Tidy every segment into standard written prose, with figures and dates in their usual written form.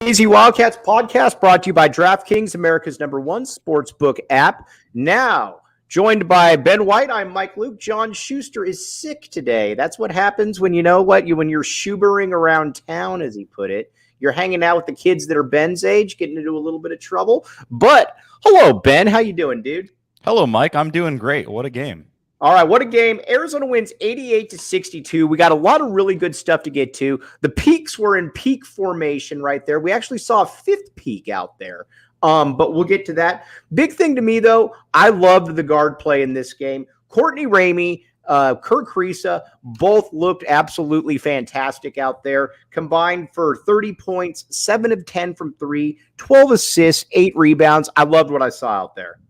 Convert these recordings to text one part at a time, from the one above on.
Easy Wildcats podcast brought to you by DraftKings, America's #1 sportsbook app. Now, joined by Ben White, I'm Mike Luke. John Schuster is sick today. That's what happens when when you're shoobering around town, as he put it. You're hanging out with the kids that are Ben's age, getting into a little bit of trouble. But hello, Ben. How you doing, dude? Hello, Mike. I'm doing great. What a game. All right, what a game. Arizona wins 88-62. We got a lot of really good stuff to get to. The peaks were in peak formation right there. We actually saw a fifth peak out there, but we'll get to that. Big thing to me, though, I loved the guard play in this game. Courtney Ramey, Kerr Kriisa, both looked absolutely fantastic out there. Combined for 30 points, 7 of 10 from 3, 12 assists, 8 rebounds. I loved what I saw out there.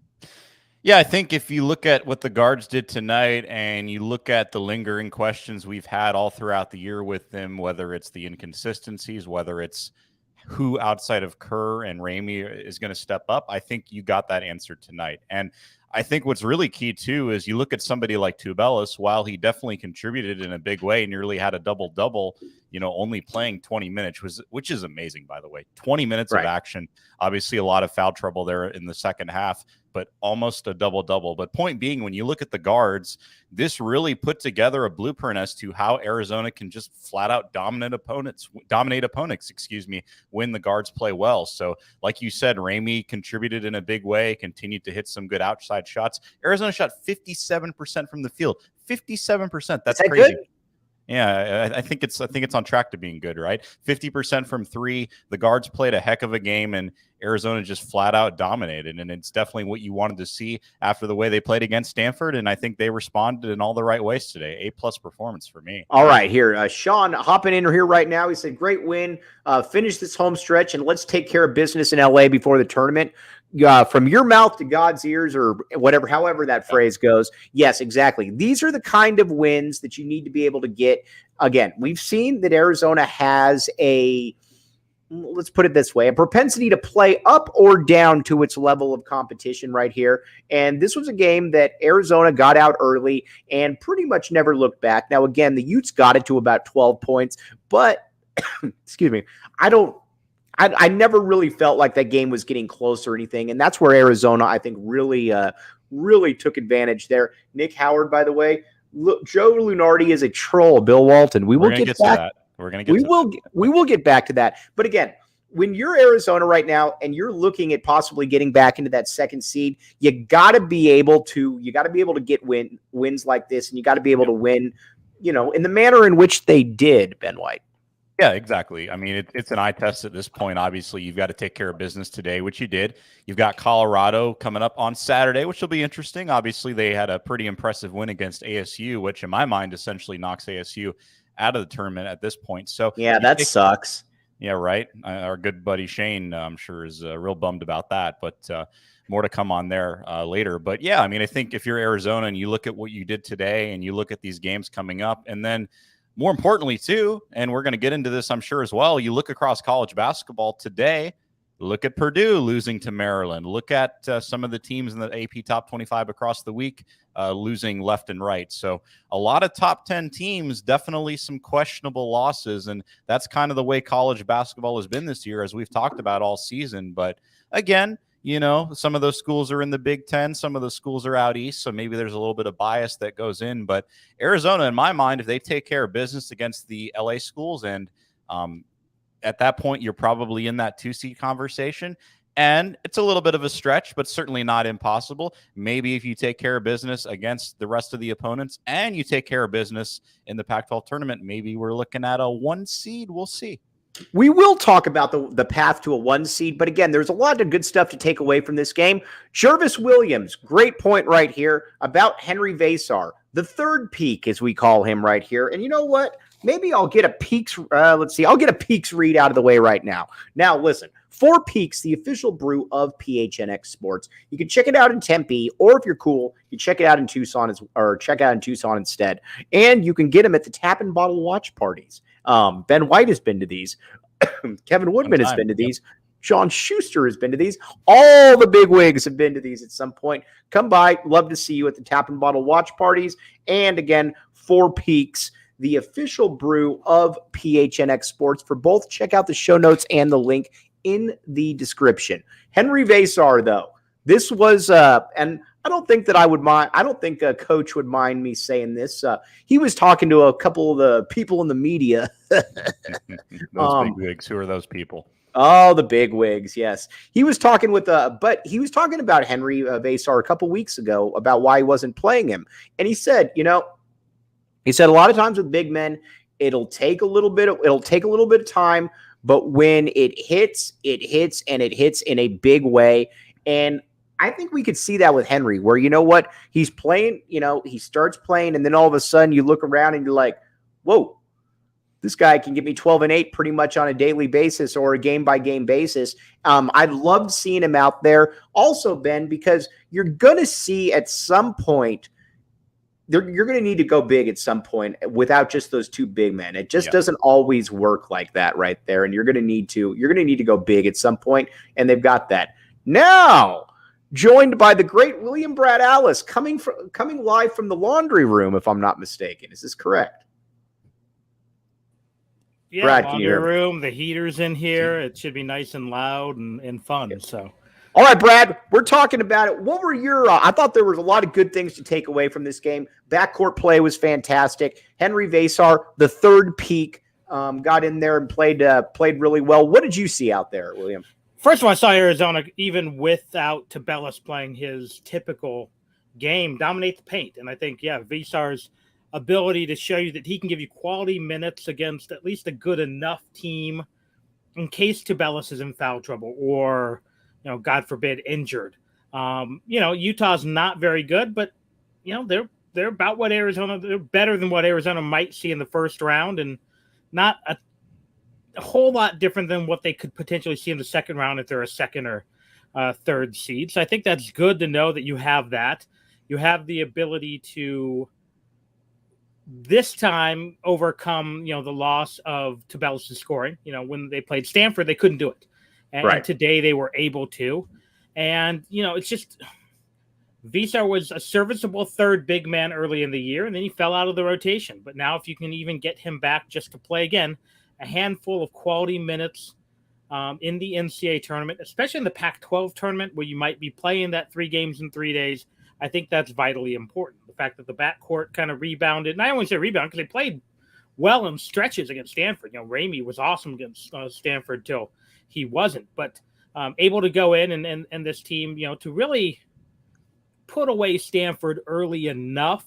Yeah, I think if you look at what the guards did tonight and you look at the lingering questions we've had all throughout the year with them, whether it's the inconsistencies, whether it's who outside of Kerr and Ramey is going to step up, I think you got that answered tonight. And I think what's really key, too, is you look at somebody like Tubelis, while he definitely contributed in a big way, nearly had a double-double, only playing 20 minutes, which is amazing, by the way. 20 minutes of action. Obviously, a lot of foul trouble there in the second half, but almost a double-double. But point being, when you look at the guards, this really put together a blueprint as to how Arizona can just flat-out dominate opponents, when the guards play well. So, like you said, Ramey contributed in a big way, continued to hit some good outside shots. Arizona shot 57% from the field. 57%. That's crazy. Good? Yeah, I think it's on track to being good, right? 50% from 3. The guards played a heck of a game, and Arizona just flat out dominated. And it's definitely what you wanted to see after the way they played against Stanford. And I think they responded in all the right ways today. A+ performance for me. All right, here, Sean hopping in here right now. He said, "Great win. Finish this home stretch, and let's take care of business in LA before the tournament." From your mouth to God's ears, or whatever, however that phrase goes. Yes, exactly. These are the kind of wins that you need to be able to get. Again, we've seen that Arizona has let's put it this way, a propensity to play up or down to its level of competition right here. And this was a game that Arizona got out early and pretty much never looked back. Now, again, the Utes got it to about 12 points, but excuse me, I never really felt like that game was getting close or anything, and that's where Arizona, I think, really took advantage there. Nick Howard, by the way, Joe Lunardi is a troll. Bill Walton, we will get back to that. We will get back to that. But again, when you're Arizona right now and you're looking at possibly getting back into that second seed, you got to be able to get wins like this, and you got to be able to win, in the manner in which they did, Ben White. Yeah, exactly. I mean, it's an eye test at this point. Obviously, you've got to take care of business today, which you did. You've got Colorado coming up on Saturday, which will be interesting. Obviously, they had a pretty impressive win against ASU, which in my mind essentially knocks ASU out of the tournament at this point. So yeah, that sucks. Yeah, right. Our good buddy Shane, I'm sure, is real bummed about that, but more to come on there later. But yeah, I mean, I think if you're Arizona and you look at what you did today and you look at these games coming up, and then more importantly, too, and we're going to get into this, I'm sure, as well, you look across college basketball today, look at Purdue losing to Maryland. Look at some of the teams in the AP Top 25 across the week losing left and right. So a lot of top 10 teams, definitely some questionable losses, and that's kind of the way college basketball has been this year, as we've talked about all season. But again, some of those schools are in the Big Ten. Some of the schools are out east, so maybe there's a little bit of bias that goes in. But Arizona, in my mind, if they take care of business against the LA schools, and at that point, you're probably in that 2-seed conversation. And it's a little bit of a stretch, but certainly not impossible. Maybe if you take care of business against the rest of the opponents and you take care of business in the Pac-12 tournament, maybe we're looking at a 1 seed. We'll see. We will talk about the path to a 1 seed, but again, there's a lot of good stuff to take away from this game. Jervis Williams, great point right here about Henry Vasar, the third peak, as we call him right here. And you know what? Maybe I'll get a peaks. I'll get a peaks read out of the way right now. Now, listen, 4 Peaks, the official brew of PHNX Sports. You can check it out in Tempe, or if you're cool, you check it out in Tucson, instead. And you can get them at the Tap and Bottle watch parties. Ben White has been to these. Kevin Woodman has been to these. John Schuster has been to these. All the big wigs have been to these at some point. Come by. Love to see you at the Tap and Bottle watch parties. And again, 4 Peaks, the official brew of PHNX Sports. For both, check out the show notes and the link in the description. Henry Vasar, though, this was, and I don't think that I would mind. I don't think a coach would mind me saying this. He was talking to a couple of the people in the media. Those big wigs. Who are those people? Oh, the big wigs. Yes. He was talking but he was talking about Henry Vasar a couple weeks ago about why he wasn't playing him. And he said, a lot of times with big men, it'll take a little bit of time, but when it hits and it hits in a big way. And I think we could see that with Henry, where he's playing, he starts playing, and then all of a sudden you look around and you're like, whoa, this guy can get me 12 and 8 pretty much on a daily basis or a game-by-game basis. I loved seeing him out there. Also, Ben, because you're going to see at some point, you're going to need to go big at some point without just those two big men. It just doesn't always work like that right there, and you're going to need to go big at some point, and they've got that. Now, joined by the great William Brad Alice, coming live from the laundry room, if I'm not mistaken. Is this correct? Yeah, Brad, laundry room, the heater's in here. It should be nice and loud and fun. Yep. So, all right, Brad, we're talking about it. What were your I thought there was a lot of good things to take away from this game. Backcourt play was fantastic. Henry Vasar, the third peak, got in there and played really well. What did you see out there, William? First of all, I saw Arizona, even without Tubelis playing his typical game, dominate the paint. And I think, Vasar's ability to show you that he can give you quality minutes against at least a good enough team in case Tubelis is in foul trouble or, God forbid, injured. Utah's not very good, but, they're about what they're better than what Arizona might see in the first round, and not a whole lot different than what they could potentially see in the second round if they're a second or third seed. So I think that's good to know that you have that. You have the ability to this time overcome, the loss of Tubelis' scoring. When they played Stanford, they couldn't do it. And today they were able to. And, it's just Vasar was a serviceable third big man early in the year, and then he fell out of the rotation. But now if you can even get him back just to play again, a handful of quality minutes in the NCAA tournament, especially in the Pac-12 tournament where you might be playing that 3 games in 3 days. I think that's vitally important. The fact that the backcourt kind of rebounded, and I only say rebound because they played well in stretches against Stanford. Ramey was awesome against Stanford till he wasn't, but able to go in and this team, to really put away Stanford early enough,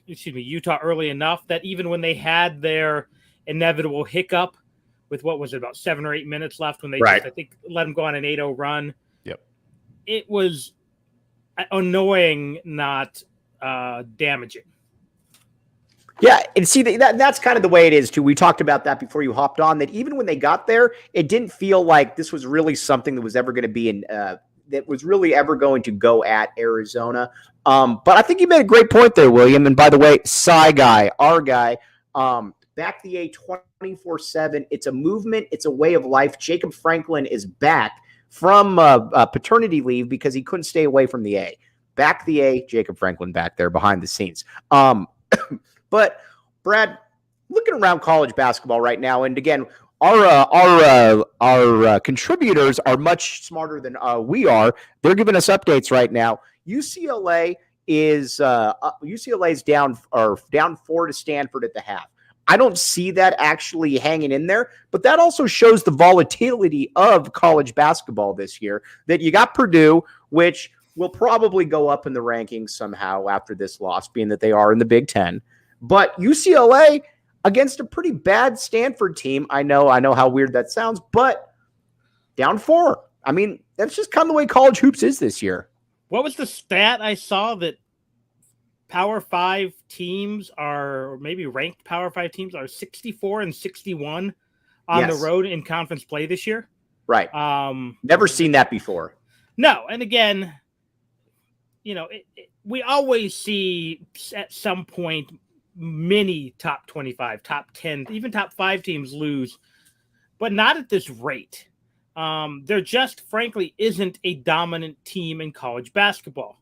Utah early enough that even when they had their inevitable hiccup with what was it, about 7 or 8 minutes left when they I think let them go on an 8-0 run. Yep. It was annoying, not damaging. Yeah, and see that's kind of the way it is too. We talked about that before you hopped on, that even when they got there, it didn't feel like this was really something that was ever going to be that was really ever going to go at Arizona. But I think you made a great point there, William. And by the way, our guy, back the A 24/7. It's a movement. It's a way of life. Jacob Franklin is back from paternity leave because he couldn't stay away from the A. Back the A, Jacob Franklin back there behind the scenes. But Brad, looking around college basketball right now, and again, our contributors are much smarter than we are. They're giving us updates right now. UCLA is down 4 to Stanford at the half. I don't see that actually hanging in there, but that also shows the volatility of college basketball this year, that you got Purdue, which will probably go up in the rankings somehow after this loss, being that they are in the Big Ten. But UCLA against a pretty bad Stanford team. I know how weird that sounds, but down 4. I mean, that's just kind of the way college hoops is this year. What was the stat I saw that Power 5 teams are, or maybe ranked Power 5 teams are 64 and 61 on the road in conference play this year? Right. Never seen that before. No. And again, we always see at some point many top 25, top 10, even top 5 teams lose, but not at this rate. There just frankly isn't a dominant team in college basketball,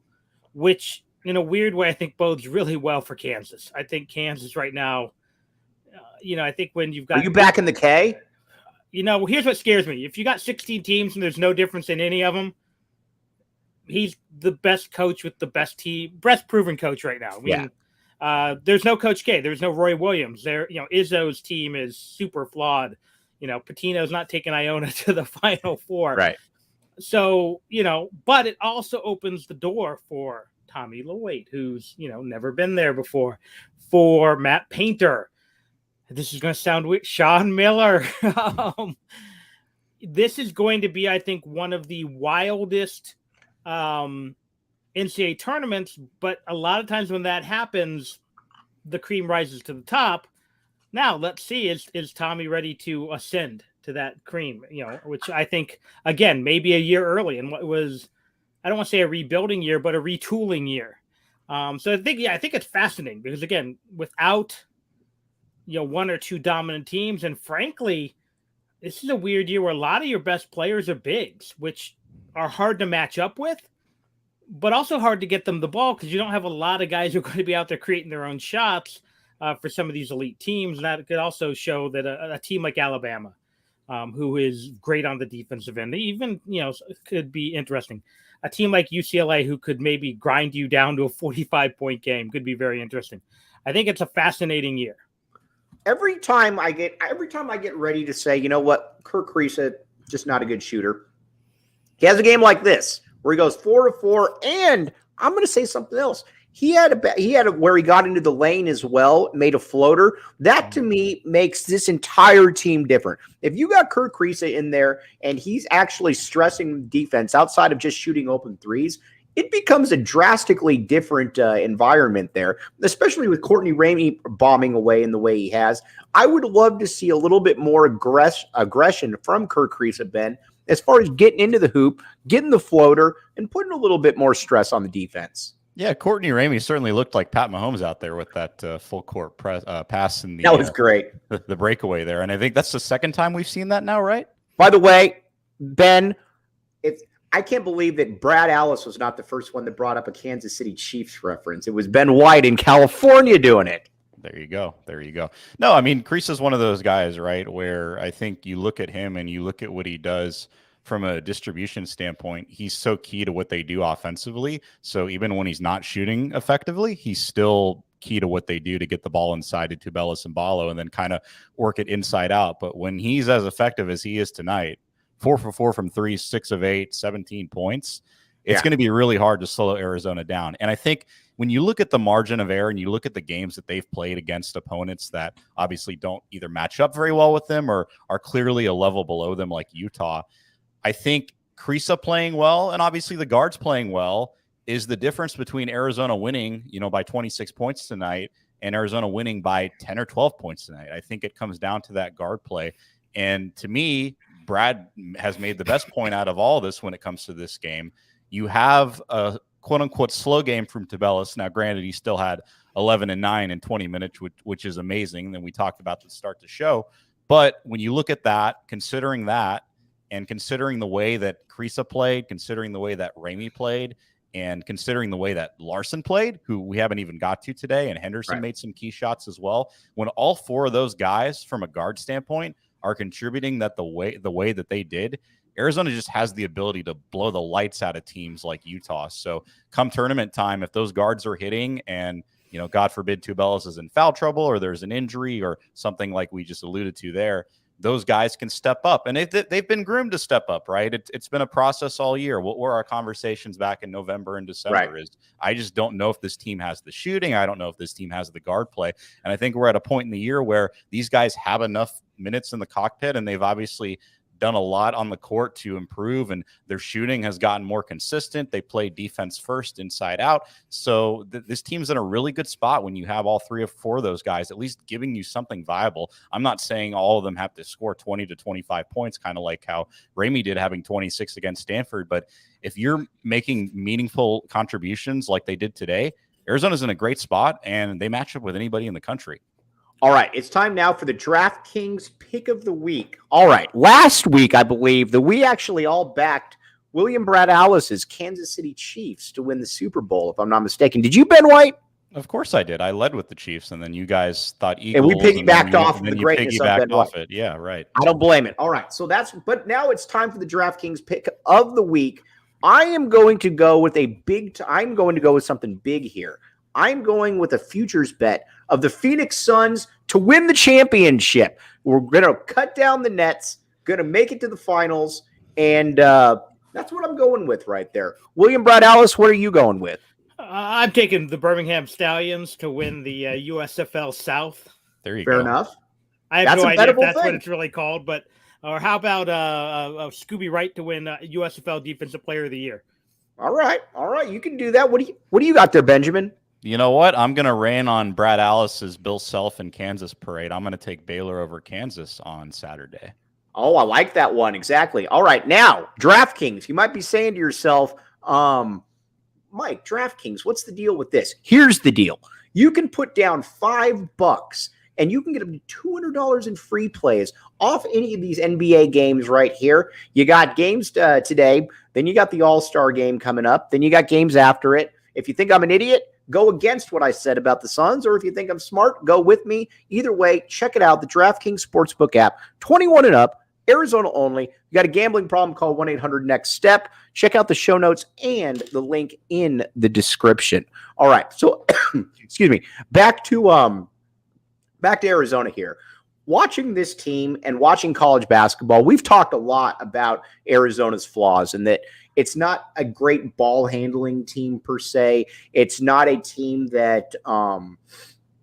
which in a weird way I think bodes really well for Kansas. I think Kansas right now, I think when you've got... Are you back in the K? here's what scares me. If you got 16 teams and there's no difference in any of them, he's the best coach with the best team, best proven coach right now. I mean, there's no Coach K. There's no Roy Williams. Izzo's team is super flawed. Patino's not taking Iona to the Final Four. Right. So, but it also opens the door for Tommy Lloyd, who's, never been there before, for Matt Painter. This is going to sound weird. Sean Miller. This is going to be, I think, one of the wildest NCAA tournaments, but a lot of times when that happens, the cream rises to the top. Now, let's see, is Tommy ready to ascend to that cream, which I think, again, maybe a year early, and what was, I don't want to say a rebuilding year, but a retooling year. So I think it's fascinating because, again, without, one or two dominant teams, and frankly, this is a weird year where a lot of your best players are bigs, which are hard to match up with, but also hard to get them the ball because you don't have a lot of guys who are going to be out there creating their own shots for some of these elite teams. And that could also show that a team like Alabama, who is great on the defensive end, even, could be interesting. A team like UCLA, who could maybe grind you down to a 45-point game, could be very interesting. I think it's a fascinating year. Every time I get ready to say, Kerr Kriisa, just not a good shooter. He has a game like this where he goes 4-4, and I'm going to say something else. He had where he got into the lane as well, made a floater. That to me makes this entire team different. If you got Kerr Kriisa in there and he's actually stressing defense outside of just shooting open threes, it becomes a drastically different environment there, especially with Courtney Ramey bombing away in the way he has. I would love to see a little bit more aggression from Kerr Kriisa, Ben, as far as getting into the hoop, getting the floater, and putting a little bit more stress on the defense. Yeah, Courtney Ramey certainly looked like Pat Mahomes out there with that full court pass in the that was great. The breakaway there, and I think that's the second time we've seen that now, right? By the way, Ben, I can't believe that Brad Allis was not the first one that brought up a Kansas City Chiefs reference. It was Ben White in California doing it. There you go. No, I mean, Kriisa's one of those guys, right, where I think you look at him and you look at what he does from a distribution standpoint. He's so key to what they do offensively. So even when he's not shooting effectively, he's still key to what they do to get the ball inside to Tubelis and Ballo and then kind of work it inside out. But when he's as effective as he is tonight, 4 for 4 from 3, 6 of 8, 17 points, it's going to be really hard to slow Arizona down. And I think when you look at the margin of error and you look at the games that they've played against opponents that obviously don't either match up very well with them or are clearly a level below them like Utah, I think Kriisa playing well and obviously the guards playing well is the difference between Arizona winning, by 26 points tonight and Arizona winning by 10 or 12 points tonight. I think it comes down to that guard play. And to me, Brad has made the best point out of all this when it comes to this game. You have a quote-unquote slow game from Tubelis. Now, granted, he still had 11 and 9 in 20 minutes, which is amazing. Then we talked about the start to show. But when you look at that, considering that, and considering the way that Kriisa played, considering the way that Ramey played, and considering the way that Larson played, who we haven't even got to today, and Henderson made some key shots as well, when all four of those guys from a guard standpoint are contributing the way that they did, Arizona just has the ability to blow the lights out of teams like Utah. So come tournament time, if those guards are hitting and, God forbid Tubelis is in foul trouble or there's an injury or something like we just alluded to there, those guys can step up. And they've been groomed to step up, right? It's been a process all year. What were our conversations back in November and December is I just don't know if this team has the shooting. I don't know if this team has the guard play. And I think we're at a point in the year where these guys have enough minutes in the cockpit and they've obviously done a lot on the court to improve, and their shooting has gotten more consistent. They play defense first, inside out. So this team's in a really good spot when you have all 3 or 4 of those guys at least giving you something viable. I'm not saying all of them have to score 20 to 25 points, kind of like how Ramey did having 26 against Stanford. But if you're making meaningful contributions like they did today, Arizona's in a great spot, and they match up with anybody in the country. All right, it's time now for the DraftKings Pick of the Week. All right, last week, I believe, that we actually all backed William Brad Allis's Kansas City Chiefs to win the Super Bowl, if I'm not mistaken. Did you, Ben White? Of course I did. I led with the Chiefs, and then you guys thought Eagles. And we piggybacked off and the then you greatness of Ben piggybacked off White. it. Yeah, right. I don't blame it. All right. So but now it's time for the DraftKings pick of the week. I am going to go with I'm going to go with something big here. I'm going with a futures bet of the Phoenix Suns to win the championship. We're going to cut down the nets, going to make it to the finals, and that's what I'm going with right there. William Brad Alice, what are you going with? I'm taking the Birmingham Stallions to win the USFL South. There you go. Fair enough. I have That's no a idea if bettable that's what thing. it's really called, but or how about Scooby Wright to win USFL Defensive Player of the Year? All right. You can do that. What do you got there, Benjamin? You know what? I'm going to rain on Brad Alice's Bill Self in Kansas parade. I'm going to take Baylor over Kansas on Saturday. Oh, I like that one. Exactly. All right. Now, DraftKings. You might be saying to yourself, Mike, DraftKings, what's the deal with this? Here's the deal. You can put down $5 and you can get up to $200 in free plays off any of these NBA games right here. You got games today. Then you got the All-Star game coming up. Then you got games after it. If you think I'm an idiot, go against what I said about the Suns, or if you think I'm smart, go with me. Either way, check it out, the DraftKings Sportsbook app, 21 and up, Arizona only. You got a gambling problem, call 1-800-NEXT-STEP. Check out the show notes and the link in the description. All right, so excuse me, back to Arizona here. Watching this team and watching college basketball, we've talked a lot about Arizona's flaws and that it's not a great ball handling team per se. It's not a team that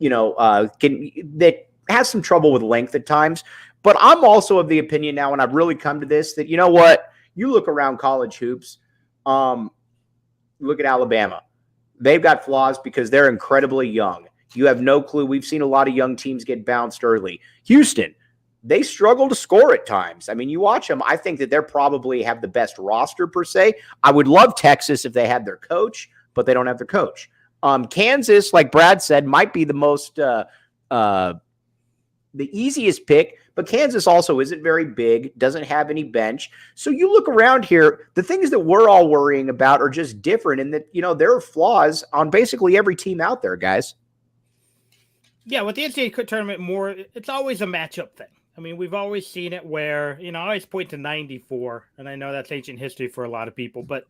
that has some trouble with length at times. But I'm also of the opinion now, and I've really come to this, that you know what? You look around college hoops. Look at Alabama. They've got flaws because they're incredibly young. You have no clue. We've seen a lot of young teams get bounced early. Houston, they struggle to score at times. I mean, you watch them. I think that they're probably have the best roster per se. I would love Texas if they had their coach, but they don't have their coach. Kansas, like Brad said, might be the most the easiest pick, but Kansas also isn't very big, doesn't have any bench. So you look around here, the things that we're all worrying about are just different in that, there are flaws on basically every team out there, guys. Yeah, with the NCAA tournament it's always a matchup thing. I mean, we've always seen it where, I always point to 94, and I know that's ancient history for a lot of people, but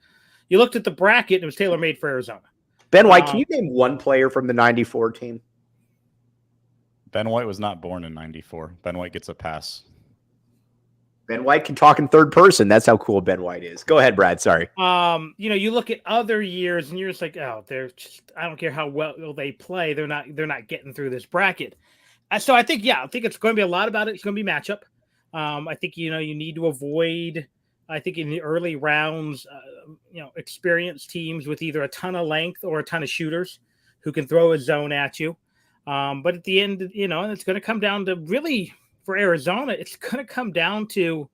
you looked at the bracket, and it was tailor-made for Arizona. Ben White, can you name one player from the 94 team? Ben White was not born in 94. Ben White gets a pass. Ben White can talk in third person. That's how cool Ben White is. Go ahead, Brad. Sorry. You look at other years and you're just like, oh, I don't care how well they play. They're not getting through this bracket. So I think it's going to be a lot about it. It's going to be matchup. I think, you need to avoid, I think in the early rounds, experienced teams with either a ton of length or a ton of shooters who can throw a zone at you. But at the end, it's going to come down to really, for Arizona, it's going to come down to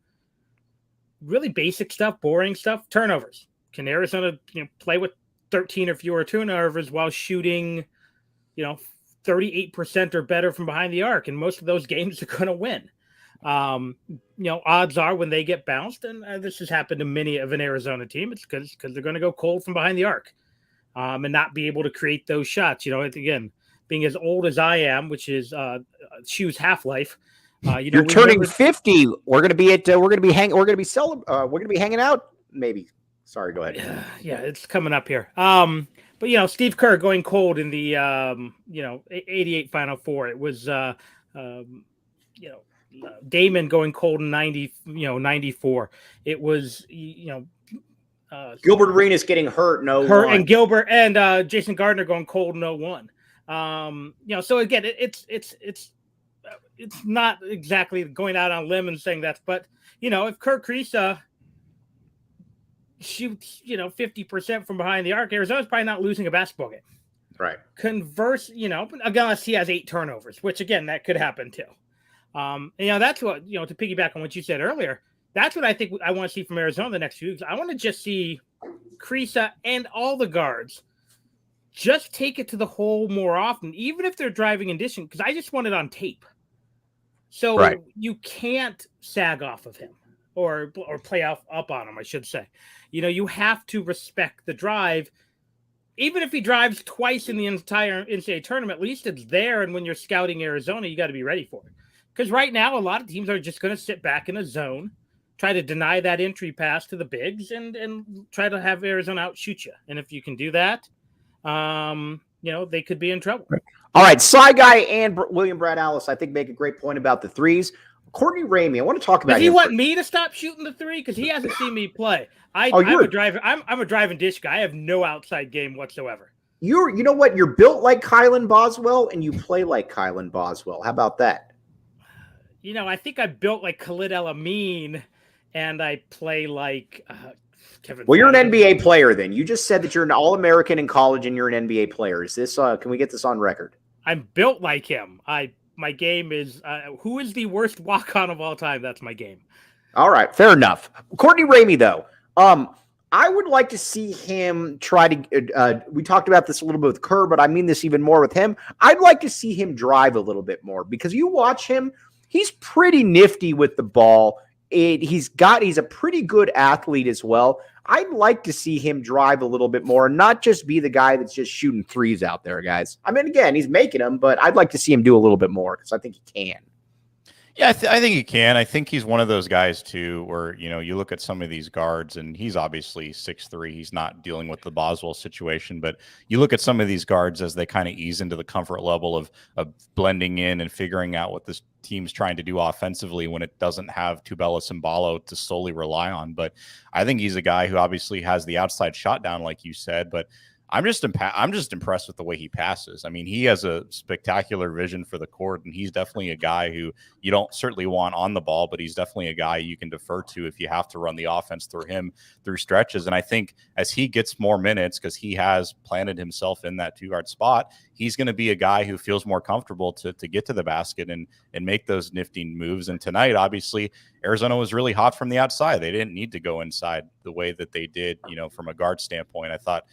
really basic stuff, boring stuff, turnovers. Can Arizona play with 13 or fewer turnovers while shooting, 38% or better from behind the arc? And most of those games are going to win. Odds are when they get bounced, and this has happened to many of an Arizona team, it's because they're going to go cold from behind the arc and not be able to create those shots. Again, being as old as I am, which is Shoe's half-life. You're turning 50. We're going to be hanging out. Maybe. Sorry, go ahead. Yeah, it's coming up here. But Steve Kerr going cold in the 88 Final Four. It was Damon going cold in 94. It was Gilbert Arenas getting hurt. And Gilbert and Jason Gardner going cold in 01. So again, it's not exactly going out on a limb and saying that, but if Kerr Kriisa shoots 50% from behind the arc, Arizona's probably not losing a basketball game. Right. Converse, unless he has 8 turnovers, which again that could happen too. That's what to piggyback on what you said earlier. That's what I think I want to see from Arizona the next few weeks. I want to just see Kriisa and all the guards just take it to the hole more often, even if they're driving in distance, because I just want it on tape. So You can't sag off of him or play up on him, I should say. You have to respect the drive even if he drives twice in the entire NCAA tournament, at least it's there. And when you're scouting Arizona, you got to be ready for it. Because right now, a lot of teams are just going to sit back in a zone, try to deny that entry pass to the bigs, and try to have Arizona outshoot you. And if you can do that, they could be in trouble. All right, Cy Guy and William Brad Alice, I think, make a great point about the threes. Courtney Ramey, I want to talk about. Does he want me to stop shooting the three? Because he hasn't seen me play. I'm a driver. I'm a drive and dish guy. I have no outside game whatsoever. You know what? You're built like Kylan Bosewell, and you play like Kylan Boswell. How about that? I think I built like Khalid El-Amin, and I play like Kevin. Well, you're an NBA player then. You just said that you're an All-American in college and you're an NBA player. Is this? Can we get this on record? I'm built like him. My game is who is the worst walk-on of all time? That's my game. All right, fair enough. Courtney Ramey, though, I would like to see him try to. We talked about this a little bit with Kerr, but I mean this even more with him. I'd like to see him drive a little bit more because you watch him. He's pretty nifty with the ball. He's a pretty good athlete as well. I'd like to see him drive a little bit more and not just be the guy that's just shooting threes out there, guys. I mean, again, he's making them, but I'd like to see him do a little bit more because I think he can. Yeah, I think he can. I think he's one of those guys, too, where, you look at some of these guards, and he's obviously 6'3". He's not dealing with the Boswell situation, but you look at some of these guards as they kind of ease into the comfort level of blending in and figuring out what this team's trying to do offensively when it doesn't have Tubelis and Ballo to solely rely on. But I think he's a guy who obviously has the outside shot down, like you said, but I'm just impressed with the way he passes. I mean, he has a spectacular vision for the court, and he's definitely a guy who you don't certainly want on the ball, but he's definitely a guy you can defer to if you have to run the offense through him through stretches. And I think as he gets more minutes, because he has planted himself in that two-guard spot, he's going to be a guy who feels more comfortable to get to the basket and make those nifty moves. And tonight, obviously, Arizona was really hot from the outside. They didn't need to go inside the way that they did, from a guard standpoint. I thought,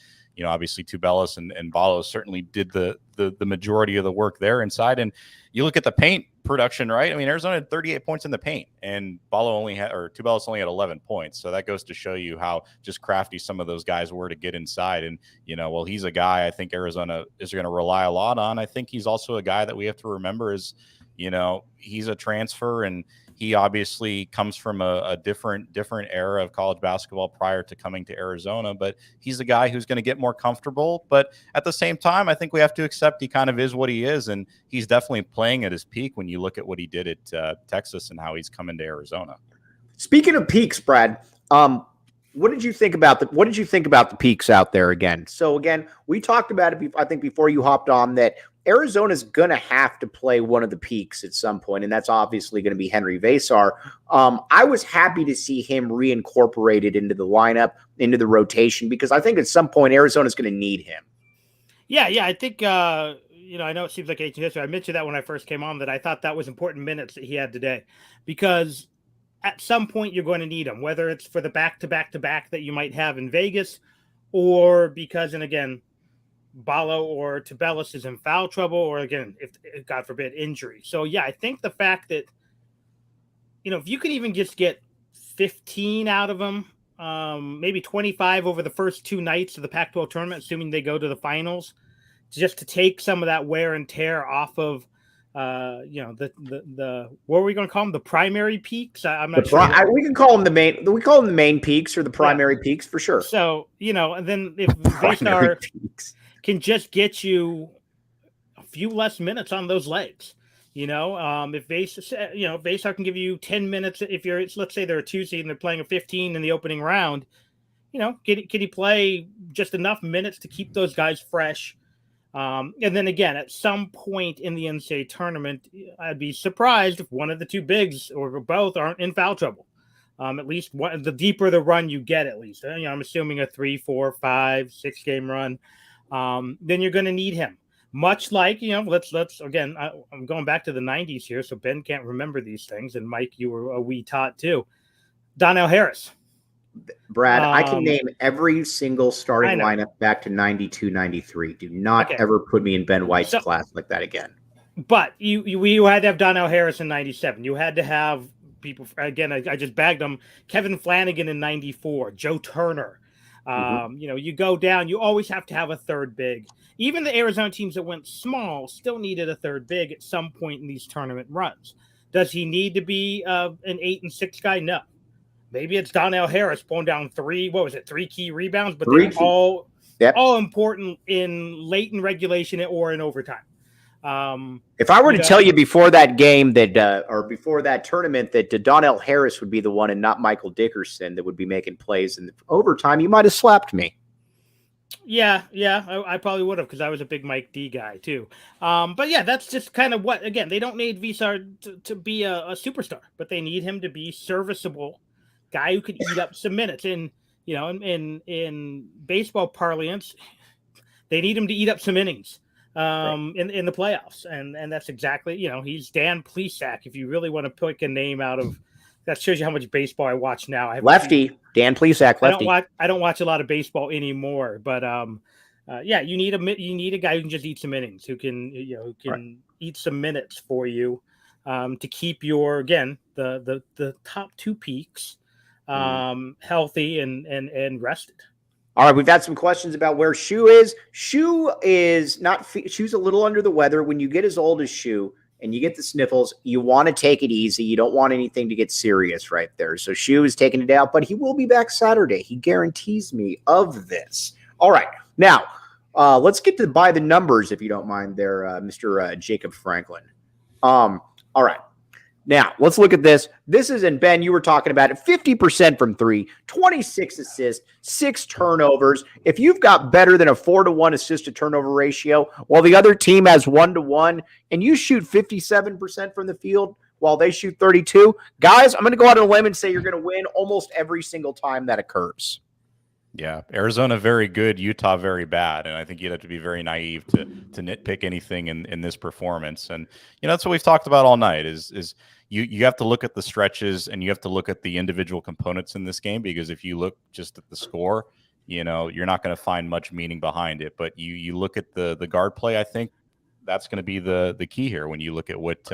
obviously Tubelis and Ballo certainly did the majority of the work there inside. And you look at the paint production, right? I mean, Arizona had 38 points in the paint, and Tubelis only had 11 points. So that goes to show you how just crafty some of those guys were to get inside. And, he's a guy I think Arizona is going to rely a lot on. I think he's also a guy that we have to remember is, he's a transfer, and he obviously comes from a different era of college basketball prior to coming to Arizona, but he's a guy who's going to get more comfortable. But at the same time, I think we have to accept he kind of is what he is, and he's definitely playing at his peak when you look at what he did at Texas and how he's come into Arizona. Speaking of peaks, Brad, what did you think about the peaks out there again? So again, we talked about it, I think, before you hopped on, that Arizona's going to have to play one of the peaks at some point, and that's obviously going to be Henry Vesar. I was happy to see him reincorporated into the lineup, into the rotation, because I think at some point Arizona's going to need him. Yeah, I think, I know it seems like ancient history. I mentioned that when I first came on, that I thought that was important minutes that he had today, because at some point you're going to need him, whether it's for the back-to-back that you might have in Vegas, or because, and again, Ballo or Tubelis is in foul trouble, or again, if God forbid, injury. So yeah, I think the fact that, if you could even just get 15 out of them, maybe 25 over the first two nights of the Pac-12 tournament, assuming they go to the finals, just to take some of that wear and tear off of, the what are we going to call them? The primary peaks? I'm not sure. We can call them the main. We call them the main peaks or the primary peaks for sure. So and then if Vesar can just get you a few less minutes on those legs, if Vesar can give you 10 minutes, let's say they're a 2 seed and they're playing a 15 in the opening round, can he play just enough minutes to keep those guys fresh? And then again, at some point in the NCAA tournament, I'd be surprised if one of the two bigs or both aren't in foul trouble. At least the deeper the run you get, at least, I'm assuming a 3, 4, 5, 6 game run. Then you're going to need him. Much like, let's again, I'm going back to the 90s here, so Ben can't remember these things. And Mike, you were a wee tot too. Donnell Harris. Brad, I can name every single starting lineup back to 92, 93. Do not ever put me in Ben White's class like that again. But you had to have Donnell Harris in 97. You had to have people, again, I just bagged them, Kevin Flanagan in 94, Joe Turner. You go down, you always have to have a third big. Even the Arizona teams that went small still needed a third big at some point in these tournament runs. Does he need to be an 8 and 6 guy? No. Maybe it's Donnell Harris pulling down 3 key rebounds, but they're all important late in regulation or in overtime. If I were to tell you before that game that, or before that tournament, that Donnell Harris would be the one and not Michael Dickerson that would be making plays in the overtime, you might have slapped me. Yeah, I probably would have, because I was a big Mike D guy too. But yeah, that's just kind of what, again, they don't need Visar to be a superstar, but they need him to be serviceable guy who could eat up some minutes. And, in baseball parlance, they need him to eat up some innings. In the playoffs, and that's exactly, he's Dan Plesac. If you really want to pick a name out of that, shows you how much baseball I watch now. Dan Plesac, lefty. I don't watch a lot of baseball anymore, but you need a guy who can just eat some innings, who can eat some minutes for you, to keep your the top 2 peaks healthy and rested. All right, we've had some questions about where Shu is. Shu's a little under the weather. When you get as old as Shu and you get the sniffles, you want to take it easy. You don't want anything to get serious right there. So Shu is taking it out, but he will be back Saturday. He guarantees me of this. All right, now let's get to by the numbers, if you don't mind there, Mr. Jacob Franklin. All right. Now, let's look at this. This is, and Ben, you were talking about it, 50% from 3, 26 assists, 6 turnovers. If you've got better than a 4-to-1 assist to turnover ratio, while the other team has 1-to-1, and you shoot 57% from the field while they shoot 32, guys, I'm going to go out on a limb and say you're going to win almost every single time that occurs. Yeah, Arizona very good, Utah very bad, and I think you'd have to be very naive to nitpick anything in this performance. And that's what we've talked about all night. Is you have to look at the stretches and you have to look at the individual components in this game, because if you look just at the score, you're not going to find much meaning behind it. But you look at the guard play, I think that's going to be the key here when you look at what.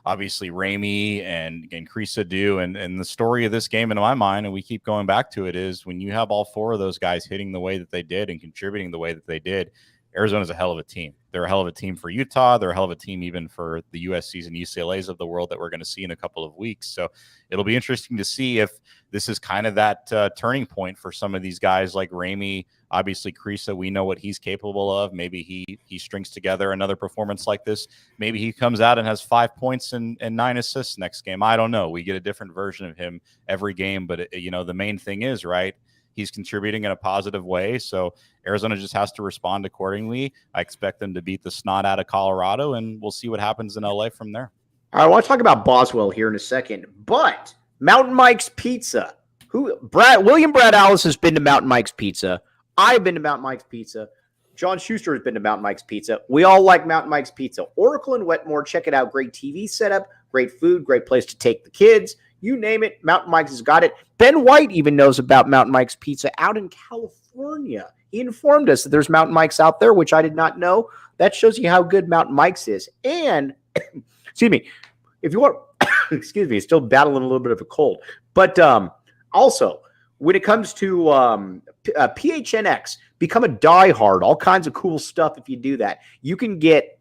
Obviously, Ramey and Kriisa do. And the story of this game, in my mind, and we keep going back to it, is when you have all 4 of those guys hitting the way that they did and contributing the way that they did, Arizona's a hell of a team. They're a hell of a team for Utah. They're a hell of a team even for the USCs and UCLAs of the world that we're going to see in a couple of weeks. So it'll be interesting to see if this is kind of that turning point for some of these guys like Ramey. Obviously, Kriisa, we know what he's capable of. Maybe he strings together another performance like this. Maybe he comes out and has 5 points and 9 assists next game. I don't know. We get a different version of him every game. But, the main thing is, right, he's contributing in a positive way. So Arizona just has to respond accordingly. I expect them to beat the snot out of Colorado, and we'll see what happens in LA from there. I want to talk about Boswell here in a second, but Mountain Mike's Pizza. William Brad Alice has been to Mountain Mike's Pizza. I've been to Mountain Mike's Pizza. John Schuster has been to Mountain Mike's Pizza. We all like Mountain Mike's Pizza. Oracle and Wetmore, check it out. Great TV setup, great food, great place to take the kids. You name it, Mountain Mike's has got it. Ben White even knows about Mountain Mike's Pizza out in California. He informed us that there's Mountain Mike's out there, which I did not know. That shows you how good Mountain Mike's is. And, excuse me, if you want, excuse me, still battling a little bit of a cold. But also, when it comes to PHNX, become a diehard, all kinds of cool stuff if you do that. You can get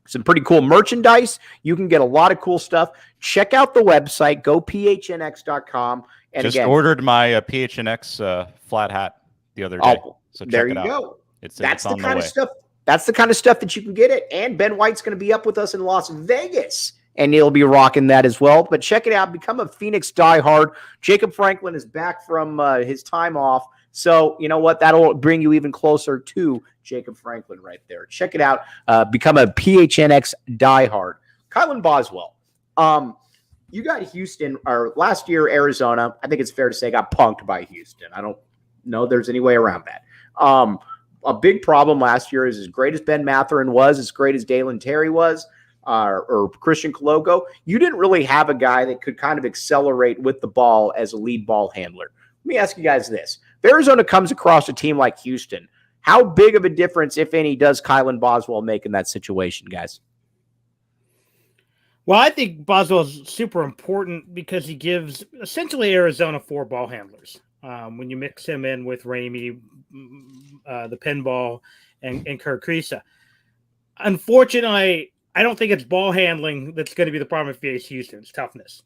some pretty cool merchandise. You can get a lot of cool stuff. Check out the website, go phnx.com. And just again, ordered my PHNX flat hat the other day. So there check you it out. go. It's That's on the kind way. of stuff. That's the kind of stuff that you can get it. And Ben White's going to be up with us in Las Vegas, and he'll be rocking that as well. But check it out. Become a Phoenix diehard. Jacob Franklin is back from his time off. So, you know what? That'll bring you even closer to Jacob Franklin right there. Check it out. Become a PHNX diehard. Kylan Bosewell. You got Houston, or last year, Arizona, I think it's fair to say, got punked by Houston. I don't know there's any way around that. A big problem last year is, as great as Ben Matherin was, as great as Dalen Terry was, or Christian Coloco, you didn't really have a guy that could kind of accelerate with the ball as a lead ball handler. Let me ask you guys this. If Arizona comes across a team like Houston, how big of a difference, if any, does Kylan Boswell make in that situation, guys? Well, I think Boswell is super important because he gives essentially Arizona 4 ball handlers. when you mix him in with Ramey, the pinball, and Kerr Kriisa. Unfortunately, I don't think it's ball handling that's going to be the problem if VA's Houston. It's toughness.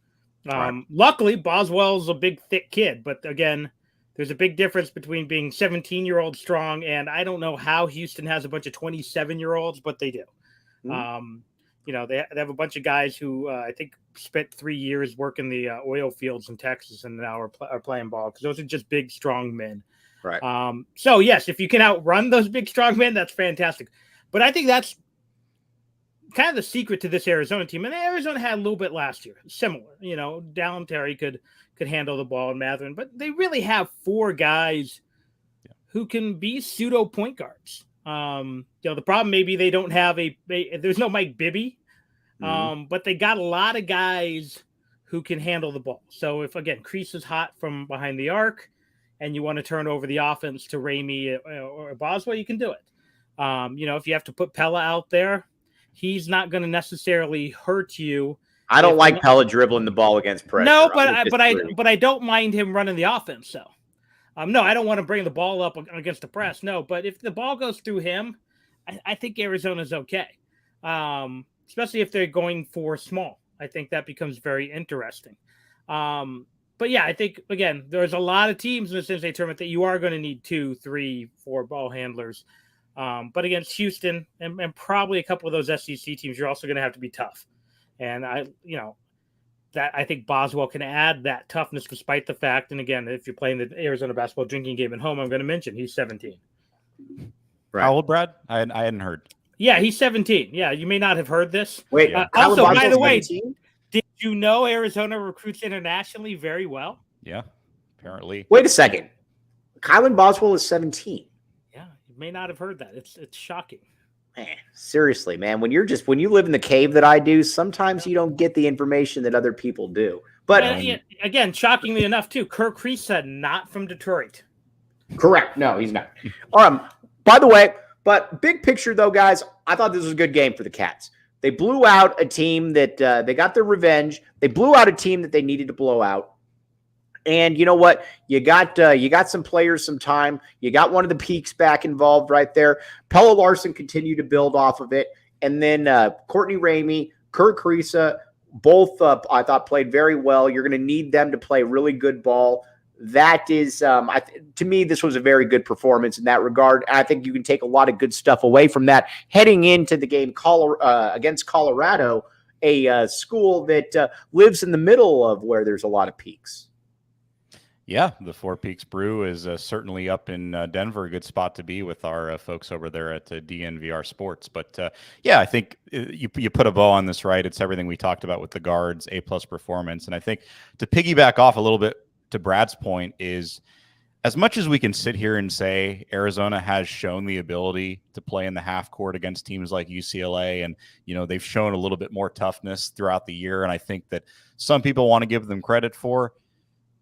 Luckily, Boswell's a big, thick kid. But again, there's a big difference between being 17-year-old strong, and I don't know how Houston has a bunch of 27-year-olds, but they do. They have a bunch of guys who I think spent 3 years working the oil fields in Texas and now are playing ball because those are just big, strong men. Right. So, yes, if you can outrun those big, strong men, that's fantastic. But I think that's kind of the secret to this Arizona team. And Arizona had a little bit last year, similar. Dallin Terry could handle the ball in Matherin, but they really have 4 guys who can be pseudo point guards. The problem maybe they don't have there's no Mike Bibby, but they got a lot of guys who can handle the ball. So if again Kriisa is hot from behind the arc, and you want to turn over the offense to Ramey or Boswell, you can do it. If you have to put Pella out there, he's not going to necessarily hurt you. I don't like Pella dribbling the ball against pressure. No, but I don't mind him running the offense. So, no, I don't want to bring the ball up against the press. No, but if the ball goes through him, I think Arizona's okay. Especially if they're going for small. I think that becomes very interesting. But yeah, I think again, there's a lot of teams in the Cincinnati tournament that you are going to need 2, 3, 4 ball handlers. But against Houston and probably a couple of those SEC teams, you're also going to have to be tough. And I think Boswell can add that toughness despite the fact. And again, if you're playing the Arizona basketball drinking game at home, I'm going to mention he's 17. Right. How old, Brad? I hadn't heard. Yeah, he's 17. Yeah, you may not have heard this. Wait, also, by the way, did you know Arizona recruits internationally very well? Yeah, apparently. Wait a second. Kylan Bosewell is 17. Yeah, you may not have heard that. It's shocking. Man, seriously, man. When you live in the cave that I do, sometimes you don't get the information that other people do. But again, shockingly enough, too, Kerr Kriisa, not from Detroit. Correct. No, he's not. By the way, but big picture though, guys, I thought this was a good game for the Cats. They blew out a team that they got their revenge. They blew out a team that they needed to blow out. And you know what? You got some players some time. You got one of the peaks back involved right there. Pella Larson continued to build off of it. And then Courtney Ramey, Kerr Kriisa, both I thought played very well. You're going to need them to play really good ball. That is, to me, this was a very good performance in that regard. I think you can take a lot of good stuff away from that heading into the game against Colorado, a school that lives in the middle of where there's a lot of peaks. Yeah, the Four Peaks Brew is certainly up in Denver. A good spot to be with our folks over there at DNVR Sports. But yeah, I think you put a bow on this, right? It's everything we talked about with the guards, A-plus performance. And I think to piggyback off a little bit to Brad's point is, as much as we can sit here and say Arizona has shown the ability to play in the half court against teams like UCLA, and they've shown a little bit more toughness throughout the year, and I think that some people want to give them credit for.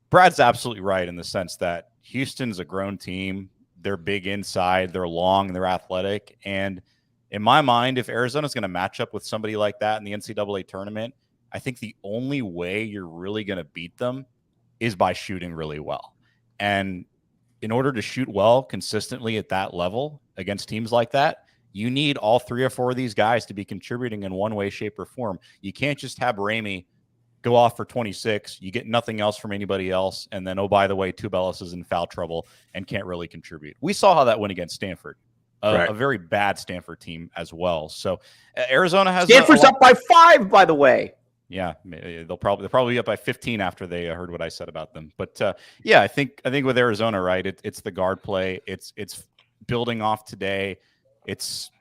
Brad's absolutely right in the sense that Houston's a grown team. They're big inside, they're long, they're athletic. And in my mind, if Arizona's going to match up with somebody like that in the NCAA tournament, I think the only way you're really going to beat them is by shooting really well. And in order to shoot well consistently at that level against teams like that, you need all 3 or 4 of these guys to be contributing in one way, shape, or form. You can't just have Ramey go off for 26, you get nothing else from anybody else, and then, oh, by the way, Tubelis is in foul trouble and can't really contribute. We saw how that went against Stanford, a very bad Stanford team as well. So Arizona has Stanford's up by 5, by the way. Yeah, they'll probably be up by 15 after they heard what I said about them. But yeah, I think with Arizona, right, it's the guard play. It's building off today. It's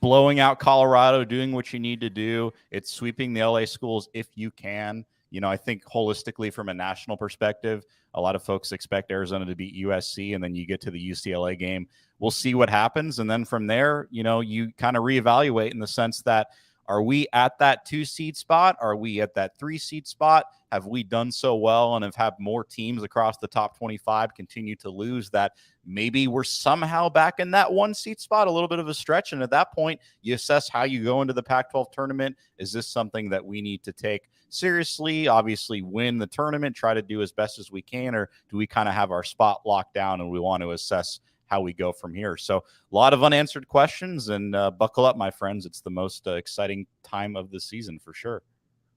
blowing out Colorado, doing what you need to do. It's sweeping the LA schools if you can. I think holistically from a national perspective, a lot of folks expect Arizona to beat USC, and then you get to the UCLA game. We'll see what happens. And then from there, you kind of reevaluate in the sense that, Are we at that 2 seed spot? Are we at that 3 seed spot? Have we done so well and have had more teams across the top 25 continue to lose that maybe we're somehow back in that 1 seed spot, a little bit of a stretch? And at that point, you assess how you go into the Pac-12 tournament. Is this something that we need to take seriously? Obviously, win the tournament, try to do as best as we can, or do we kind of have our spot locked down and we want to assess how we go from here? So a lot of unanswered questions, and buckle up, my friends. It's the most exciting time of the season for sure.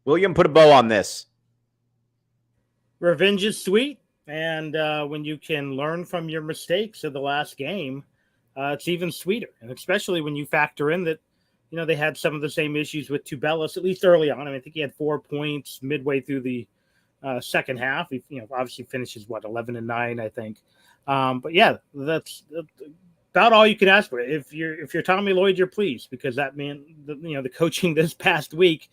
William, put a bow on this. Revenge is sweet, and when you can learn from your mistakes of the last game, it's even sweeter. And especially when you factor in that, they had some of the same issues with Tubelis, at least early on. I mean, I think he had 4 points midway through the second half. He, obviously finishes 11-9, I think. But yeah, that's about all you can ask for. If you're Tommy Lloyd, you're pleased, because that meant the coaching this past week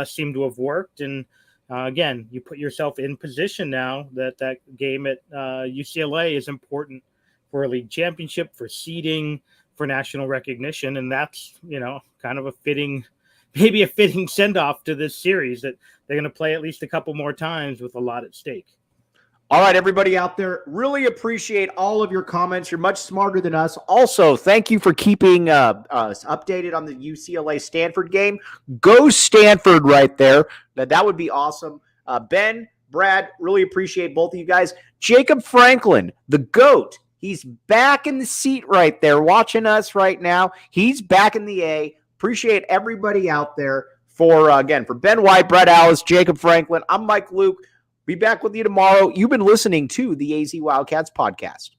seemed to have worked. And again, you put yourself in position now that game at UCLA is important for a league championship, for seeding, for national recognition. And that's, kind of a fitting send-off to this series, that they're going to play at least a couple more times with a lot at stake. All right, everybody out there, really appreciate all of your comments. You're much smarter than us. Also, thank you for keeping us updated on the UCLA-Stanford game. Go Stanford right there. That would be awesome. Ben, Brad, really appreciate both of you guys. Jacob Franklin, the GOAT, he's back in the seat right there watching us right now. He's back in the A. Appreciate everybody out there for Ben White, Brett Alice, Jacob Franklin. I'm Mike Luke. Be back with you tomorrow. You've been listening to the AZ Wildcats podcast.